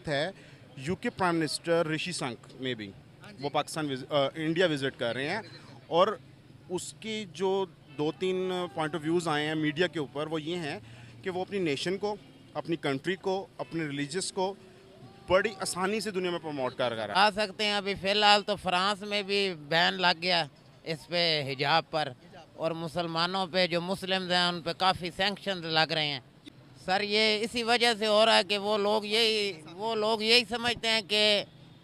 बात है UK prime minister Rishi Sunak में भी वो इंडिया विज़िट कर रहे हैं और उसकी जो 2-3 पॉइंट ऑफ व्यूज़ आए हैं मीडिया के ऊपर वो ये हैं कि वो अपनी नेशन को, अपनी कंट्री को, अपने रिलीजियस को बड़ी आसानी से दुनिया में प्रमोट कर रहा है। आ सकते हैं। अभी फ़िलहाल तो फ्रांस में भी बैन लग गया इस पे हिजाब पर, और मुसलमानों पे जो मुस्लिम्स हैं उन पे काफ़ी सैंक्शन लग रहे हैं। सर ये इसी वजह से हो रहा है कि वो लोग यही समझते हैं कि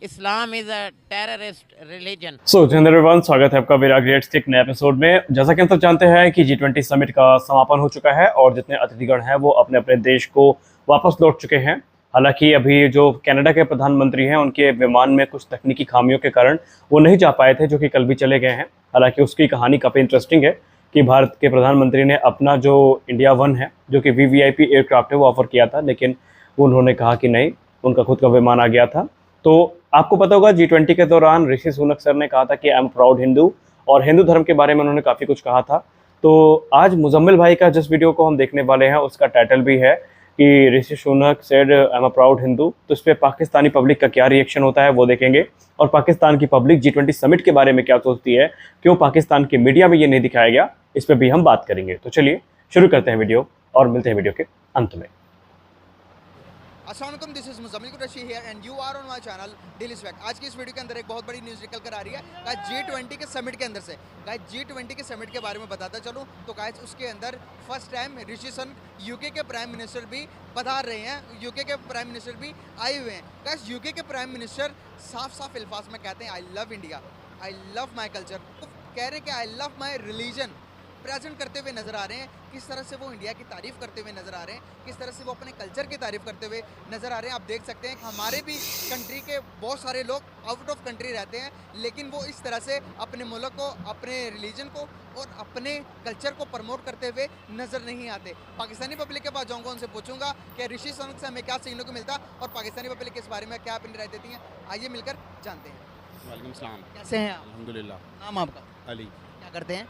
Islam is a terrorist religion. Everyone, स्वागत है आपका विराग रेट्स के एक नए एपिसोड में। जैसा कि हम सब जानते हैं कि G20 समिट का समापन हो चुका है और जितने अतिथिगण हैं वो अपने अपने देश को वापस लौट चुके हैं। हालांकि अभी जो कनाडा के प्रधानमंत्री हैं उनके विमान में कुछ तकनीकी खामियों के कारण वो नहीं जा पाए थे, जो कि कल भी चले गए हैं। हालांकि उसकी कहानी काफ़ी इंटरेस्टिंग है कि भारत के प्रधानमंत्री ने अपना जो इंडिया 1 है, जो कि VVIP एयरक्राफ्ट है, वो ऑफर किया था, लेकिन उन्होंने कहा कि नहीं, उनका खुद का विमान आ गया था। तो आपको पता होगा G20 के दौरान ऋषि सुनक सर ने कहा था कि आई एम प्राउड हिंदू, और हिंदू धर्म के बारे में उन्होंने काफ़ी कुछ कहा था। तो आज मुजम्मिल भाई का जिस वीडियो को हम देखने वाले हैं उसका टाइटल भी है कि Rishi Sunak said I am a proud Hindu. तो इस पर पाकिस्तानी पब्लिक का क्या रिएक्शन होता है वो देखेंगे, और पाकिस्तान की पब्लिक G20 समिट के बारे में क्या सोचती है, क्यों पाकिस्तान की मीडिया में ये नहीं दिखाया गया, इस पर भी हम बात करेंगे। तो चलिए शुरू करते हैं वीडियो और मिलते हैं वीडियो के अंत में। अस्सलाम वालेकुम, this is Muzammil Qureshi here and you are on my channel daily swag. आज की इस वीडियो के अंदर एक बहुत बड़ी न्यूज़ निकल कर आ रही है गाइस G20 के समिट के अंदर से। गाइस G20 के समिट के बारे में बताता चलूँ तो गाइस उसके अंदर first time Rishi Sunak UK के प्राइम मिनिस्टर भी पधार रहे हैं, यूके के प्राइम मिनिस्टर भी आए हुए हैं। गाइस यूके के प्राइम मिनिस्टर साफ साफ अल्फाज में कहते हैं I love India, I love my culture. कह रहे हैं कि I love my religion present करते हुए नजर आ रहे हैं। किस तरह से वो इंडिया की तारीफ करते हुए नजर आ रहे हैं, किस तरह से वो अपने कल्चर की तारीफ करते हुए नजर आ रहे हैं। आप देख सकते हैं कि हमारे भी कंट्री के बहुत सारे लोग आउट ऑफ कंट्री रहते हैं, लेकिन वो इस तरह से अपने मुल्क को, अपने रिलीजन को और अपने कल्चर को प्रमोट करते हुए नजर नहीं आते। पाकिस्तानी पब्लिक के पास जाऊँगा, उनसे पूछूंगा कि ऋषि सुनक से हमें क्या सीखने को मिलता और पाकिस्तानी पब्लिक इस बारे में क्या अपनी राय देती है। आइए मिलकर जानते हैं। वालेकुम सलाम, कैसे हैं आप? अल्हम्दुलिल्लाह। नाम आपका? अली, क्या करते हैं?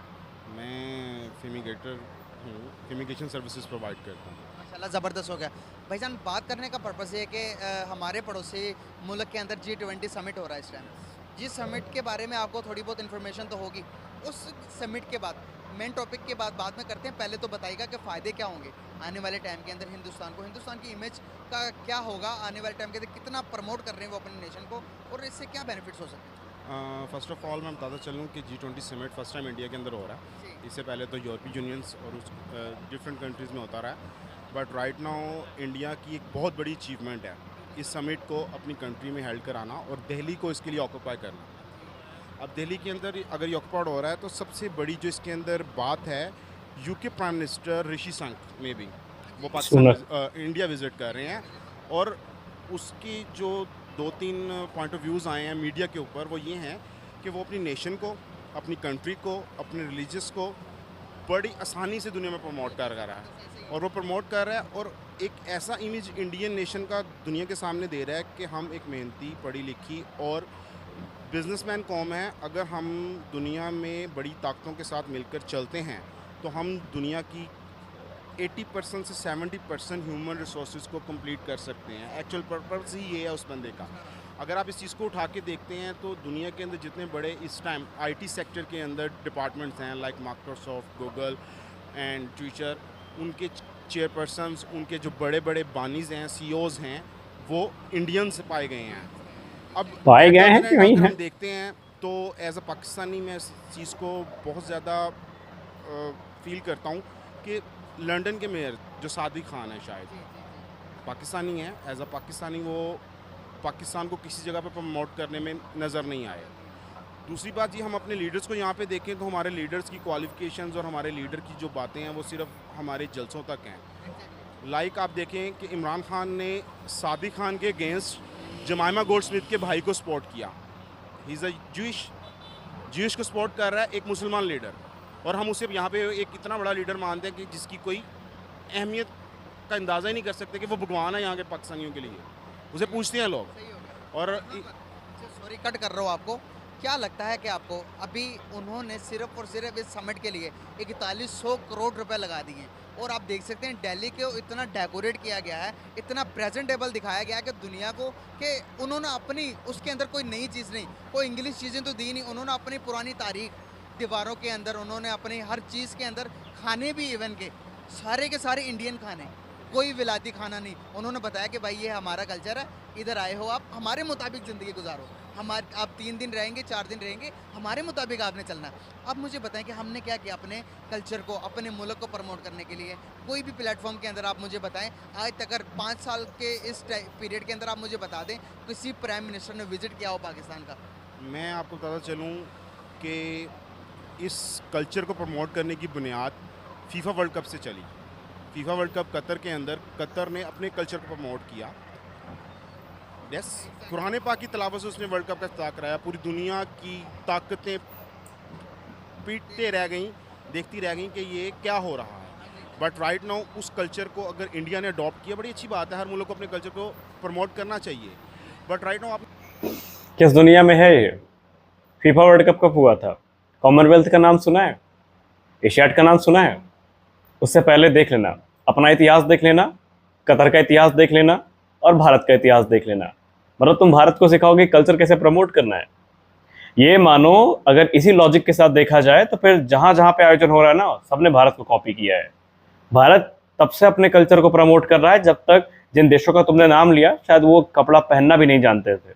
मैं फिमिगेटर हूँ, फिमिगेशन सर्विसेज प्रोवाइड करता हूँ। माशाल्लाह ज़बरदस्त हो गया। भाईजान, बात करने का पर्पज़ ये है कि हमारे पड़ोसी मुल्क के अंदर G20 समिट हो रहा है इस टाइम। जिस समिट के बारे में आपको थोड़ी बहुत इन्फॉर्मेशन तो होगी। उस समिट के बाद मेन टॉपिक के बाद में करते हैं। पहले तो बताइएगा कि फ़ायदे क्या होंगे आने वाले टाइम के अंदर हिंदुस्तान को, हिंदुस्तान की इमेज का क्या होगा आने वाले टाइम के अंदर, कितना प्रमोट कर रहे हैं वो अपने नेशन को, और इससे क्या बेनिफिट्स हो सकते हैं। फ़र्स्ट ऑफ ऑल मैं बताता चलूँ कि G20 summit first time India के अंदर हो रहा है। इससे पहले तो यूरोपीय यूनियंस और उस डिफरेंट कंट्रीज़ में होता रहा है, बट राइट नाउ इंडिया की एक बहुत बड़ी अचीवमेंट है इस समिट को अपनी कंट्री में हेल्ड कराना और दिल्ली को इसके लिए ऑक्यूपाई करना। अब दिल्ली के अंदर अगर ये ऑक्यूपाइड हो रहा है तो सबसे बड़ी जो इसके अंदर बात है, UK prime minister Rishi Sunak में भी वो पाकिस्तान इंडिया विज़िट कर रहे हैं और उसकी जो 2-3 पॉइंट ऑफ व्यूज़ आए हैं मीडिया के ऊपर वो ये हैं कि वो अपनी नेशन को, अपनी कंट्री को, अपने रिलीजियस को बड़ी आसानी से दुनिया में प्रमोट कर रहा है, और वो प्रमोट कर रहा है और एक ऐसा इमेज इंडियन नेशन का दुनिया के सामने दे रहा है कि हम एक मेहनती, पढ़ी लिखी और बिजनेसमैन कौम है। अगर हम दुनिया में बड़ी ताकतों के साथ मिलकर चलते हैं तो हम दुनिया की 80% से 70% ह्यूमन रिसोर्सेज को कंप्लीट कर सकते हैं। एक्चुअल पर्पस ही ये है उस बंदे का। अगर आप इस चीज़ को उठा के देखते हैं तो दुनिया के अंदर जितने बड़े इस टाइम IT सेक्टर के अंदर डिपार्टमेंट्स हैं, like Microsoft, Google and Twitter, उनके चेयरपर्सन्स, उनके जो बड़े बड़े बानीज हैं, CEOs हैं, वो इंडियन से पाए गए हैं। अब पाए गए हैं कि वही अगर हैं? हम देखते हैं तो एज अ पाकिस्तानी मैं इस चीज़ को बहुत ज़्यादा फील करता हूँ कि लंदन के मेयर जो सादिक खान है, शायद पाकिस्तानी है, एज अ पाकिस्तानी वो पाकिस्तान को किसी जगह पर प्रमोट करने में नज़र नहीं आए। दूसरी बात ये, हम अपने लीडर्स को यहाँ पे देखें तो हमारे लीडर्स की क्वालिफ़िकेशंस और हमारे लीडर की जो बातें हैं वो सिर्फ हमारे जलसों तक हैं। लाइक आप देखें कि इमरान खान ने सादिक खान के अगेंस्ट जमाइमा गोल्डस्मिथ के भाई को सपोर्ट किया। ही इज़ अ जूइश को सपोर्ट कर रहा है एक मुसलमान लीडर, और हम उसे यहाँ पे एक इतना बड़ा लीडर मानते हैं कि जिसकी कोई अहमियत का अंदाज़ा ही नहीं कर सकते कि वो भगवान है यहाँ के पाकिस्तानियों के लिए। उसे पूछते हैं लोग। और सॉरी कट कर रहा हूँ आपको। क्या लगता है कि आपको अभी उन्होंने सिर्फ और सिर्फ इस समिट के लिए 4100 करोड़ रुपए लगा दिए और आप देख सकते हैं दिल्ली को इतना डेकोरेट किया गया है, इतना प्रेजेंटेबल दिखाया गया है कि दुनिया को कि उन्होंने अपनी उसके अंदर कोई नई चीज़ नहीं, कोई इंग्लिश चीज़ें तो दी नहीं, उन्होंने अपनी पुरानी तारीख दीवारों के अंदर, उन्होंने अपनी हर चीज़ के अंदर खाने भी इवन के सारे इंडियन खाने, कोई विलायती खाना नहीं। उन्होंने बताया कि भाई ये हमारा कल्चर है, इधर आए हो आप हमारे मुताबिक ज़िंदगी गुजारो, हमारे आप 3 दिन रहेंगे 4 दिन रहेंगे, हमारे मुताबिक आपने चलना है। अब मुझे बताएं कि हमने क्या किया अपने कल्चर को, अपने मुल्क को प्रमोट करने के लिए, कोई भी प्लेटफॉर्म के अंदर आप मुझे बताएं आज तक अगर 5 साल के इस पीरियड के अंदर आप मुझे बता दें किसी प्राइम मिनिस्टर ने विजिट किया हो पाकिस्तान का। मैं आपको बताता चलूँ कि इस कल्चर को प्रमोट करने की बुनियाद फीफा वर्ल्ड कप से चली। फीफा वर्ल्ड कप कतर के अंदर कतर ने अपने कल्चर को प्रमोट किया। यस, कुरान पाक की तलावत से उसने वर्ल्ड कप का इफ्तिताह कराया। पूरी दुनिया की ताकतें पीटते रह गईं, देखती रह गईं कि ये क्या हो रहा है। बट राइट नाउ उस कल्चर को अगर इंडिया ने अडॉप्ट किया, बड़ी अच्छी बात है, हर मुल्क को अपने कल्चर को प्रमोट करना चाहिए। बट राइट नाउ आप किस दुनिया में है ये? फीफा वर्ल्ड कप कब हुआ था? कॉमनवेल्थ का नाम सुना है? एशियाड का नाम सुना है? उससे पहले देख लेना, अपना इतिहास देख लेना, कतर का इतिहास देख लेना और भारत का इतिहास देख लेना। मतलब तुम भारत को सिखाओगे कल्चर कैसे प्रमोट करना है। ये मानो अगर इसी लॉजिक के साथ देखा जाए तो फिर जहाँ जहाँ पे आयोजन हो रहा है ना, सबने भारत को कॉपी किया है। भारत तब से अपने कल्चर को प्रमोट कर रहा है जब तक जिन देशों का तुमने नाम लिया शायद वो कपड़ा पहनना भी नहीं जानते थे,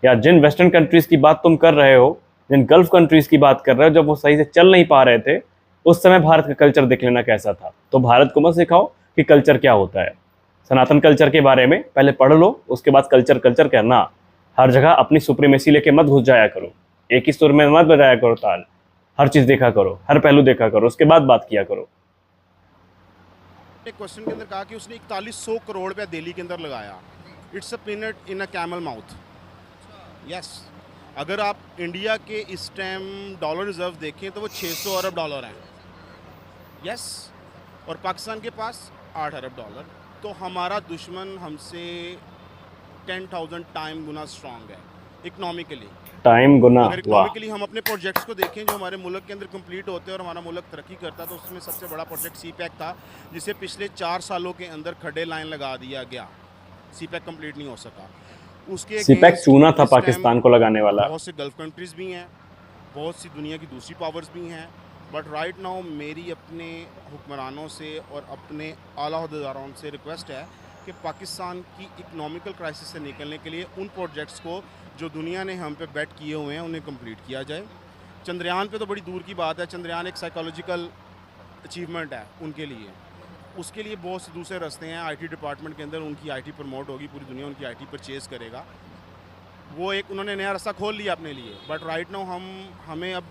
या जिन वेस्टर्न कंट्रीज़ की बात तुम कर रहे हो, जिन गल्फ कंट्रीज़ की बात कर रहे हो, जब वो सही से चल नहीं पा रहे थे उस समय भारत का कल्चर देख लेना कैसा था। तो भारत को मत सिखाओ कि कल्चर क्या होता है। सनातन कल्चर के बारे में पहले पढ़ लो, उसके बाद कल्चर कल्चर कहना। हर जगह अपनी सुप्रीमेसी लेके मत घुस जाया करो, एक ही सुर में मत बजाया करो ताल। हर चीज़ देखा करो, हर पहलू देखा करो, उसके बाद बात किया करो। एक क्वेश्चन के अंदर कहा कि उसने 4100 करोड़ रुपया दिल्ली के अंदर लगाया। It's a peanut in a camel mouth. Yes, अगर आप इंडिया के इस टाइम डॉलर रिजर्व देखें तो वो 600 अरब डॉलर हैं। यस, और पाकिस्तान के पास 8 अरब डॉलर। तो हमारा दुश्मन हमसे 10,000 टाइम गुना स्ट्रांग है इकनॉमिकली। टाइम गुना। अगर इकनॉमिकली हम अपने प्रोजेक्ट्स को देखें जो हमारे मुल्क के अंदर कंप्लीट होते हैं और हमारा मुल्क तरक्की करता है, तो उसमें सबसे बड़ा प्रोजेक्ट सीपैक था, जिसे पिछले 4 सालों के अंदर खड्डे लाइन लगा दिया गया। सीपैक कंप्लीट नहीं हो सका। उसके सीपैक चूना था पाकिस्तान को लगाने वाला। बहुत से गल्फ कंट्रीज़ भी हैं, बहुत सी दुनिया की दूसरी पावर्स भी हैं। बट राइट नाउ मेरी अपने हुक्मरानों से और अपने आला अहदेदारों से रिक्वेस्ट है कि पाकिस्तान की इकनॉमिकल क्राइसिस से निकलने के लिए उन प्रोजेक्ट्स को जो दुनिया ने हम पे बेट किए हुए हैं उन्हें कंप्लीट किया जाए। चंद्रयान पे तो बड़ी दूर की बात है, चंद्रयान एक साइकोलॉजिकल अचीवमेंट है उनके लिए। उसके लिए बहुत से दूसरे रास्ते हैं। आईटी डिपार्टमेंट के अंदर उनकी आईटी प्रमोट होगी, पूरी दुनिया उनकी आईटी परचेज़ करेगा। वो एक उन्होंने नया रास्ता खोल लिया अपने लिए। बट राइट नाउ हमें अब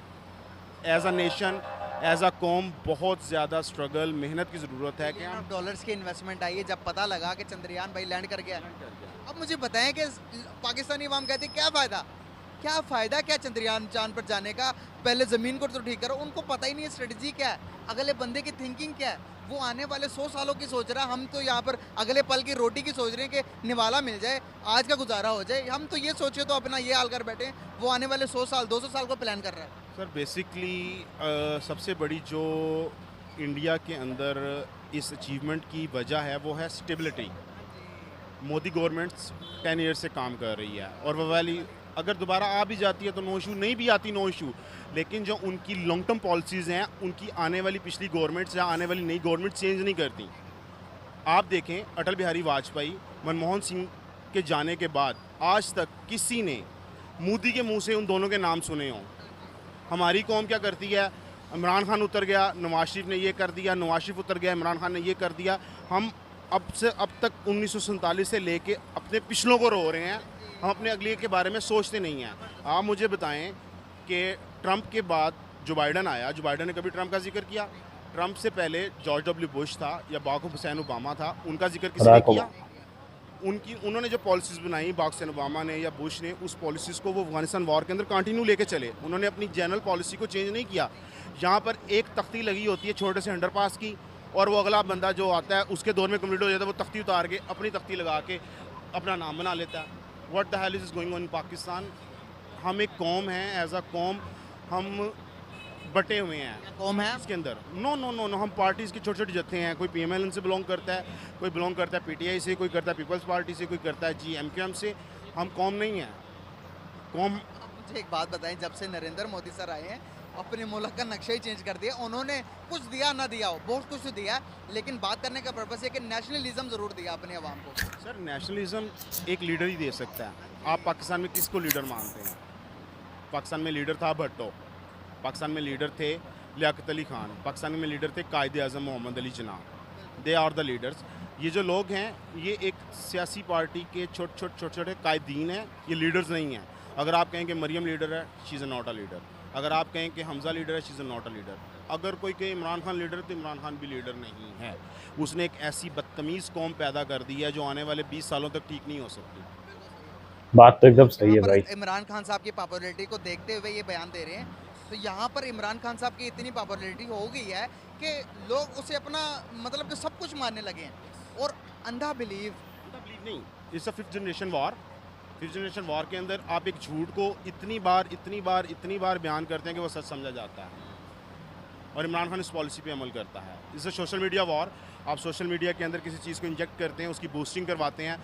as a nation, as a कौम बहुत ज़्यादा स्ट्रगल, मेहनत की ज़रूरत है कि हम डॉलर्स की इन्वेस्टमेंट आई है जब पता लगा कि चंद्रयान भाई लैंड कर गया। अब मुझे बताएं कि पाकिस्तानी अवाम कहते हैं क्या फ़ायदा क्या चंद्रयान चांद पर जाने का, पहले ज़मीन को तो ठीक करो। उनको पता ही नहीं है स्ट्रेटजी क्या है, अगले बंदे की थिंकिंग क्या है। वो आने वाले 100 सालों की सोच रहा है, हम तो यहाँ पर अगले पल की रोटी की सोच रहे हैं कि निवाला मिल जाए, आज का गुजारा हो जाए। हम तो ये सोचे तो अपना ये हाल कर बैठे हैं, वो आने वाले 100 साल 200 साल को प्लान कर रहा है। सर बेसिकली सबसे बड़ी जो इंडिया के अंदर इस अचीवमेंट की वजह है वो है स्टेबिलिटी। मोदी गवर्नमेंट 10 ईयर से काम कर रही है और वो वाली अगर दोबारा आ भी जाती है तो नो इशू, नहीं भी आती नो इशू। लेकिन जो उनकी लॉन्ग टर्म पॉलिसीज़ हैं उनकी आने वाली पिछली गवर्नमेंट्स या आने वाली नई गवर्नमेंट चेंज नहीं करती। आप देखें अटल बिहारी वाजपेयी, मनमोहन सिंह के जाने के बाद आज तक किसी ने मोदी के मुंह से उन दोनों के नाम सुने हों। हमारी कौम क्या करती है, इमरान खान उतर गया, नवाज शरीफ ने ये कर दिया, नवाज शरीफ उतर गया, इमरान खान ने ये कर दिया। हम अब तक 1947 से लेके अपने पिछलों को रो रहे हैं, हम अपने अगले के बारे में सोचते नहीं हैं। आप मुझे बताएं कि ट्रंप के बाद जो बाइडन आया, जो बाइडन ने कभी ट्रंप का जिक्र किया? ट्रंप से पहले जॉर्ज डब्ल्यू बुश था या बराक हुसैन ओबामा था, उनका जिक्र किसने किया? उन्होंने जो पॉलिसीज़ बनाई बराक हुसैन ओबामा ने या बुश ने, उस पॉलिसीज़ को वो अफगानिस्तान वॉर के अंदर कंटिन्यू लेके चले। उन्होंने अपनी जनरल पॉलिसी को चेंज नहीं किया। यहाँ पर एक तख्ती लगी होती है छोटे से अंडरपास की, और वो अगला बंदा जो आता है उसके दौर में कंप्लीट हो जाता है, वो तख्ती उतार के अपनी तख्ती लगा के अपना नाम बना लेता है। What the hell is going on in Pakistan? हम एक कौम हैं, एज अ कौम हम बटे हुए हैं कौम है इसके अंदर। नो नो नो नो, हम पार्टीज़ के छोटे छोटे जत्थे हैं। कोई PMLN से बिलोंग करता है, कोई बिलोंग करता है PTI से, कोई करता है पीपल्स पार्टी से, कोई करता है GMQM से। हम कौम नहीं हैं। कौम आप मुझे एक बात बताएं, जब से नरेंद्र मोदी सर आए हैं अपने मुल्क का नक्शा ही चेंज कर दिया। उन्होंने कुछ दिया ना दिया हो, बहुत कुछ तो दिया, लेकिन बात करने का पर्पस है कि नेशनलिज्म ज़रूर दिया अपने अवाम को। सर, नेशनलिज्म एक लीडर ही दे सकता है। आप पाकिस्तान में किसको लीडर मानते हैं? पाकिस्तान में लीडर था भट्टो, पाकिस्तान में लीडर थे लियाकत अली खान, पाकिस्तान में लीडर थे Quaid Azam Mohammad Ali Jinnah. They are the leaders. ये जो लोग हैं ये एक सियासी पार्टी के छोटे छोटे कायदीन हैं, ये लीडर्स नहीं हैं। अगर आप कहें कि मरियम लीडर है, she is not a leader. अगर आप कहें कि हमज़ा लीडर है, she is not a leader. अगर कोई कहे इमरान खान लीडर है तो इमरान खान भी लीडर नहीं है। उसने एक ऐसी बदतमीज़ कौम पैदा कर दी है जो आने वाले 20 सालों तक ठीक नहीं हो सकती। बात तो एकदम सही है यहाँ पर भाई। इमरान खान साहब की पॉपुलैरिटी को देखते हुए ये बयान दे रहे हैं, तो यहाँ पर इमरान खान साहब की इतनी पॉपुलैरिटी हो गई है कि लोग उसे अपना मतलब कि सब कुछ मानने लगे हैं। और अंधा बिलीव नहीं, it's a fifth generation war. Fifth generation war के अंदर आप एक झूठ को इतनी बार बयान करते हैं कि वो सच समझा जाता है, और इमरान खान इस पॉलिसी पे अमल करता है। It's a social media war. आप सोशल मीडिया के अंदर किसी चीज़ को इंजेक्ट करते हैं, उसकी बूस्टिंग करवाते हैं।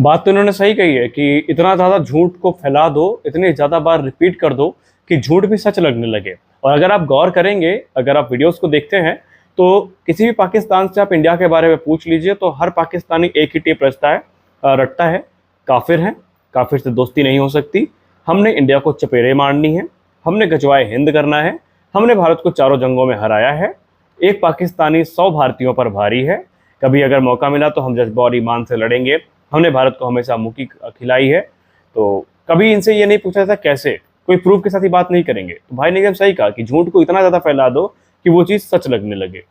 बात तो इन्होंने सही कही है कि इतना ज़्यादा झूठ को फैला दो, इतनी ज़्यादा बार रिपीट कर दो कि झूठ भी सच लगने लगे। और अगर आप गौर करेंगे, अगर आप वीडियोस को देखते हैं तो किसी भी पाकिस्तान से आप इंडिया के बारे में पूछ लीजिए तो हर पाकिस्तानी एक ही टिप रटता है, काफिर हैं, काफिर से दोस्ती नहीं हो सकती, हमने इंडिया को चपेड़े मारनी है, हमने गजवाए हिंद करना है, हमने भारत को चारों जंगों में हराया है, एक पाकिस्तानी 100 भारतीयों पर भारी है, कभी अगर मौका मिला तो हम जज्बा और ईमान से लड़ेंगे, हमने भारत को हमेशा मुक्की खिलाई है। तो कभी इनसे ये नहीं पूछा था कैसे, कोई प्रूफ के साथ ही बात नहीं करेंगे। तो भाई ने एकदम सही कहा कि झूठ को इतना ज़्यादा फैला दो कि वो चीज़ सच लगने लगे।